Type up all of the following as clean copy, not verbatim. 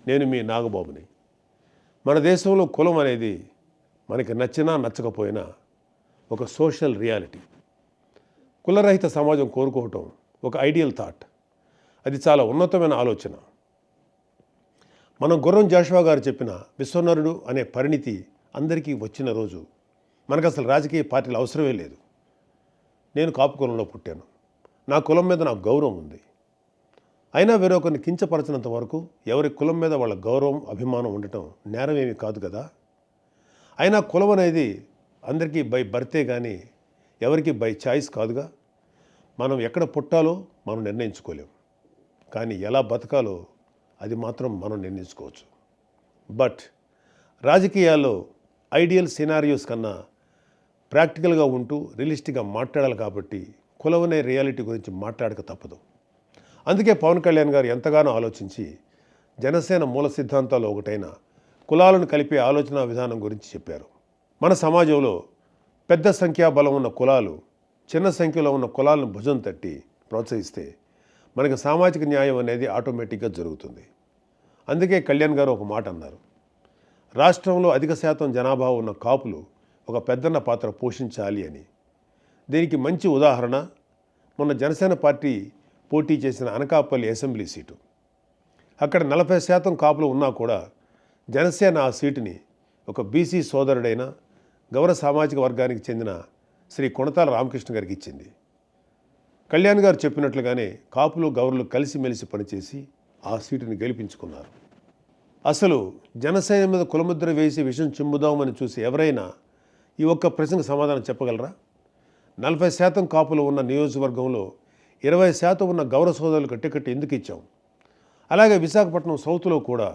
నేను మీ నాగబాబుని. మన దేశంలో కులం అనేది మనకి నచ్చినా నచ్చకపోయినా ఒక సోషల్ రియాలిటీ. కులరహిత సమాజం కోరుకోవటం ఒక ఐడియల్ థాట్. అది చాలా ఉన్నతమైన ఆలోచన. మనం గుర్రం జాషువా గారు చెప్పిన విశ్వనరుడు అనే పరిణితి అందరికీ వచ్చిన రోజు మనకు అసలు రాజకీయ పార్టీలు అవసరమే లేదు. నేను కాపు కులంలో పుట్టాను. నా కులం మీద నాకు గౌరవం ఉంది. అయినా వేరొకరిని కించపరచినంత వరకు ఎవరి కులం మీద వాళ్ళ గౌరవం అభిమానం ఉండటం నేరం ఏమీ కాదు కదా. అయినా కులం అనేది అందరికీ బై బర్తే కానీ ఎవరికి బై చాయిస్ కాదుగా. మనం ఎక్కడ పుట్టాలో మనం నిర్ణయించుకోలేం, కానీ ఎలా బతకాలో అది మాత్రం మనం నిర్ణయించుకోవచ్చు. బట్ రాజకీయాల్లో ఐడియల్ సినారియోస్ కన్నా ప్రాక్టికల్గా ఉంటూ రియలిస్టిక్గా మాట్లాడాలి కాబట్టి కులం అనే రియాలిటీ గురించి మాట్లాడక తప్పదు. అందుకే పవన్ కళ్యాణ్ గారు ఎంతగానో ఆలోచించి జనసేన మూల సిద్ధాంతాల్లో ఒకటైన కులాలను కలిపే ఆలోచన విధానం గురించి చెప్పారు. మన సమాజంలో పెద్ద సంఖ్యాబలం ఉన్న కులాలు చిన్న సంఖ్యలో ఉన్న కులాలను భుజం తట్టి ప్రోత్సహిస్తే మనకు సామాజిక న్యాయం అనేది ఆటోమేటిక్గా జరుగుతుంది. అందుకే కళ్యాణ్ గారు ఒక మాట అన్నారు, రాష్ట్రంలో అధిక శాతం జనాభా ఉన్న కాపులు ఒక పెద్దన్న పాత్ర పోషించాలి అని. దీనికి మంచి ఉదాహరణ మొన్న జనసేన పార్టీ పోటీ చేసిన అనకాపల్లి అసెంబ్లీ సీటు. అక్కడ 40% కాపులు ఉన్నా కూడా జనసేన ఆ సీటుని ఒక బీసీ సోదరుడైన గౌర సామాజిక వర్గానికి చెందిన శ్రీ కొణతాల రామకృష్ణ గారికి ఇచ్చింది. కళ్యాణ్ గారు చెప్పినట్లుగానే కాపులు గౌరలు కలిసిమెలిసి పనిచేసి ఆ సీటుని గెలిపించుకున్నారు. అసలు జనసేన మీద కులముద్ర వేసి విషం చిమ్ముదామని చూసి ఎవరైనా ఈ ఒక్క ప్రశ్నకు సమాధానం చెప్పగలరా? 40% కాపులు ఉన్న నియోజకవర్గంలో 20% ఉన్న గౌరవ సోదరులకు టికెట్ ఎందుకు ఇచ్చాం? అలాగే విశాఖపట్నం సౌత్లో కూడా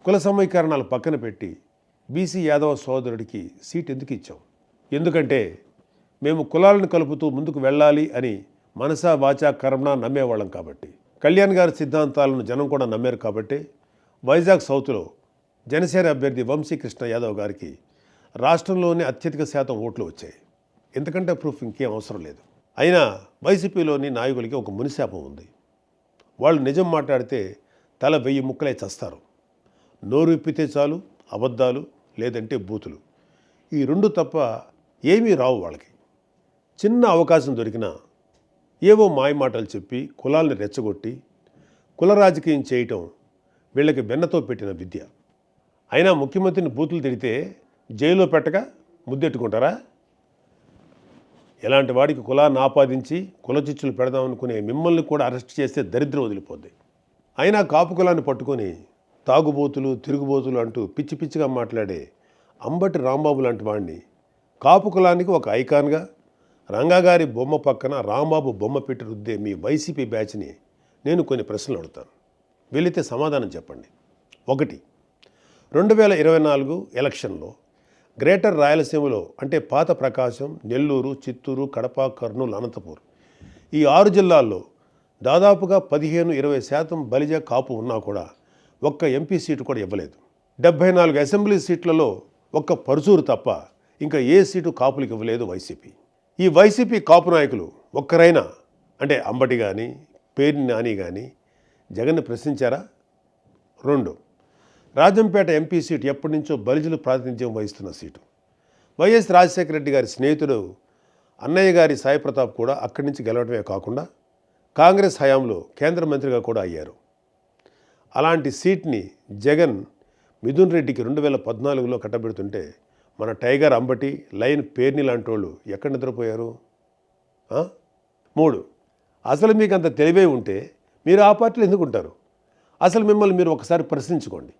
కుల సమీకరణాలు పక్కన పెట్టి బీసీ యాదవ సోదరుడికి సీట్ ఎందుకు ఇచ్చాం? ఎందుకంటే మేము కులాలను కలుపుతూ ముందుకు వెళ్ళాలి అని మనసా వాచా కర్మణ నమ్మేవాళ్ళం కాబట్టి. కళ్యాణ్ గారి సిద్ధాంతాలను జనం కూడా నమ్మారు కాబట్టి వైజాగ్ సౌత్లో జనసేన అభ్యర్థి వంశీకృష్ణ యాదవ్ గారికి రాష్ట్రంలోనే అత్యధిక శాతం ఓట్లు వచ్చాయి. ఎందుకంటే ప్రూఫ్ ఇంకేం అవసరం లేదు. అయినా వైసీపీలోని నాయకులకి ఒక మునిశాపం ఉంది. వాళ్ళు నిజం మాట్లాడితే తల 1000 ముక్కలై చస్తారు. నోరు విప్పితే చాలు అబద్ధాలు, లేదంటే బూతులు. ఈ 2 తప్ప ఏమీ రావు వాళ్ళకి. చిన్న అవకాశం దొరికినా ఏవో మాయమాటలు చెప్పి కులాల్ని రెచ్చగొట్టి కుల రాజకీయం చేయటం వీళ్ళకి వెన్నతో పెట్టిన విద్య. అయినా ముఖ్యమంత్రిని బూతులు తిడితే జైల్లో పెట్టక ముద్దెట్టుకుంటారా? ఎలాంటి వాడికి కులాన్ని ఆపాదించి కులచిచ్చులు పెడదామనుకునే మిమ్మల్ని కూడా అరెస్ట్ చేస్తే దరిద్రం వదిలిపోద్ది. అయినా కాపు కులాన్ని పట్టుకొని తాగుబోతులు తిరుగుబోతులు అంటూ పిచ్చి పిచ్చిగా మాట్లాడే అంబటి రాంబాబు లాంటి వాడిని కాపు కులానికి ఒక ఐకాన్గా రంగాగారి బొమ్మ పక్కన రాంబాబు బొమ్మ పెట్టి రుద్దే మీ వైసీపీ బ్యాచ్ని నేను కొన్ని ప్రశ్నలు అడుగుతాను. వెళితే సమాధానం చెప్పండి. 1. 2024 ఎలక్షన్లో గ్రేటర్ రాయలసీమలో అంటే పాత ప్రకాశం, నెల్లూరు, చిత్తూరు, కడప, కర్నూలు, అనంతపూర్ ఈ 6 జిల్లాల్లో దాదాపుగా 15-20% బలిజ కాపు ఉన్నా కూడా ఒక్క ఎంపీ సీటు కూడా ఇవ్వలేదు. 74 అసెంబ్లీ సీట్లలో ఒక్క పరుచూరు తప్ప ఇంకా ఏ సీటు కాపులకు ఇవ్వలేదు వైసీపీ. ఈ వైసీపీ కాపు నాయకులు ఒక్కరైనా అంటే అంబటి కానీ పేర్ని నాని కానీ జగన్ని ప్రశ్నించారా? 2. రాజంపేట ఎంపీ సీటు ఎప్పటి నుంచో బలిజలు ప్రాతినిధ్యం వహిస్తున్న సీటు. వైఎస్ రాజశేఖర రెడ్డి గారి స్నేహితుడు అన్నయ్య గారి సాయి ప్రతాప్ కూడా అక్కడి నుంచి గెలవడమే కాకుండా కాంగ్రెస్ హయాంలో కేంద్ర మంత్రిగా కూడా అయ్యారు. అలాంటి సీట్ని జగన్ మిథున్ రెడ్డికి 2014లో కట్టబెడుతుంటే మన టైగర్ అంబటి, లయన్ పేర్ని లాంటి వాళ్ళు ఎక్కడ నిద్రపోయారు? 3. అసలు మీకు అంత తెలివే ఉంటే మీరు ఆ పార్టీలో ఎందుకు ఉంటారు? అసలు మిమ్మల్ని మీరు ఒకసారి ప్రశ్నించుకోండి.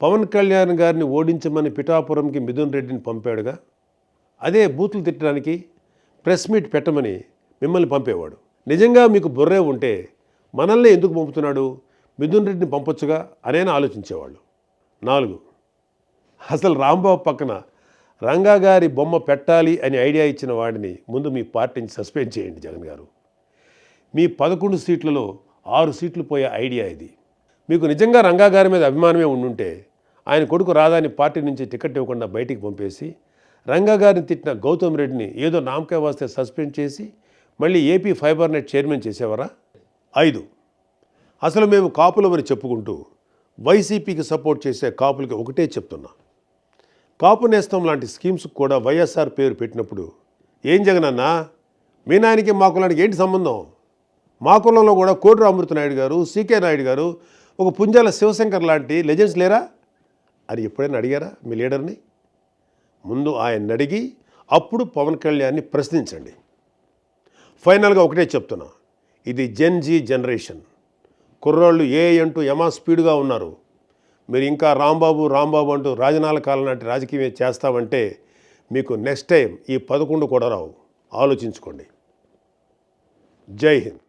పవన్ కళ్యాణ్ గారిని ఓడించమని పిఠాపురంకి మిథున్ రెడ్డిని పంపాడుగా, అదే బూతులు తిట్టడానికి ప్రెస్ మీట్ పెట్టమని మిమ్మల్ని పంపేవాడు. నిజంగా మీకు బుర్రే ఉంటే మనల్ని ఎందుకు పంపుతున్నాడు, మిథున్ రెడ్డిని పంపొచ్చుగా అనేనా ఆలోచించేవాళ్ళు. 4. అసలు రాంబాబు పక్కన రంగా గారి బొమ్మ పెట్టాలి అని ఐడియా ఇచ్చిన వాడిని ముందు మీ పార్టీని సస్పెండ్ చేయండి జగన్ గారు. మీ 11 సీట్లలో 6 సీట్లు పోయే ఐడియా ఇది. మీకు నిజంగా రంగా గారి మీద అభిమానమే ఉండుంటే ఆయన కొడుకు రాధాని పార్టీ నుంచి టికెట్ ఇవ్వకుండా బయటికి పంపేసి రంగా గారిని తిట్టిన గౌతమ్ రెడ్డిని ఏదో నామకే వాస్తే సస్పెండ్ చేసి మళ్ళీ ఏపీ ఫైబర్ నెట్ చైర్మన్ చేసేవారా? 5. అసలు మేము కాపులమని చెప్పుకుంటూ వైసీపీకి సపోర్ట్ చేసే కాపులకి ఒకటే చెప్తున్నా, కాపు నేస్తం లాంటి స్కీమ్స్ కూడా వైఎస్ఆర్ పేరు పెట్టినప్పుడు ఏం జగనన్నా మీ నాయనకి మా కులానికి ఏంటి సంబంధం? మా కులంలో కూడా కోటి అమృతనాయుడు గారు, సీకే నాయుడు గారు, ఒక పుంజాల శివశంకర్ లాంటి లెజెండ్స్ లేరా అని ఎప్పుడైనా అడిగారా మీ లీడర్ని? ముందు ఆయన్ని అడిగి అప్పుడు పవన్ కళ్యాణ్ని ప్రశ్నించండి. ఫైనల్గా ఒకటే చెప్తున్నా, ఇది జెన్జీ జనరేషన్. కుర్రాళ్ళు అంటూ యమా స్పీడ్గా ఉన్నారు. మీరు ఇంకా రాంబాబు అంటూ రాజనాల కాలం నాటి రాజకీయం చేస్తామంటే మీకు నెక్స్ట్ టైం ఈ 11 కూడా రావు. ఆలోచించుకోండి. జై హింద్.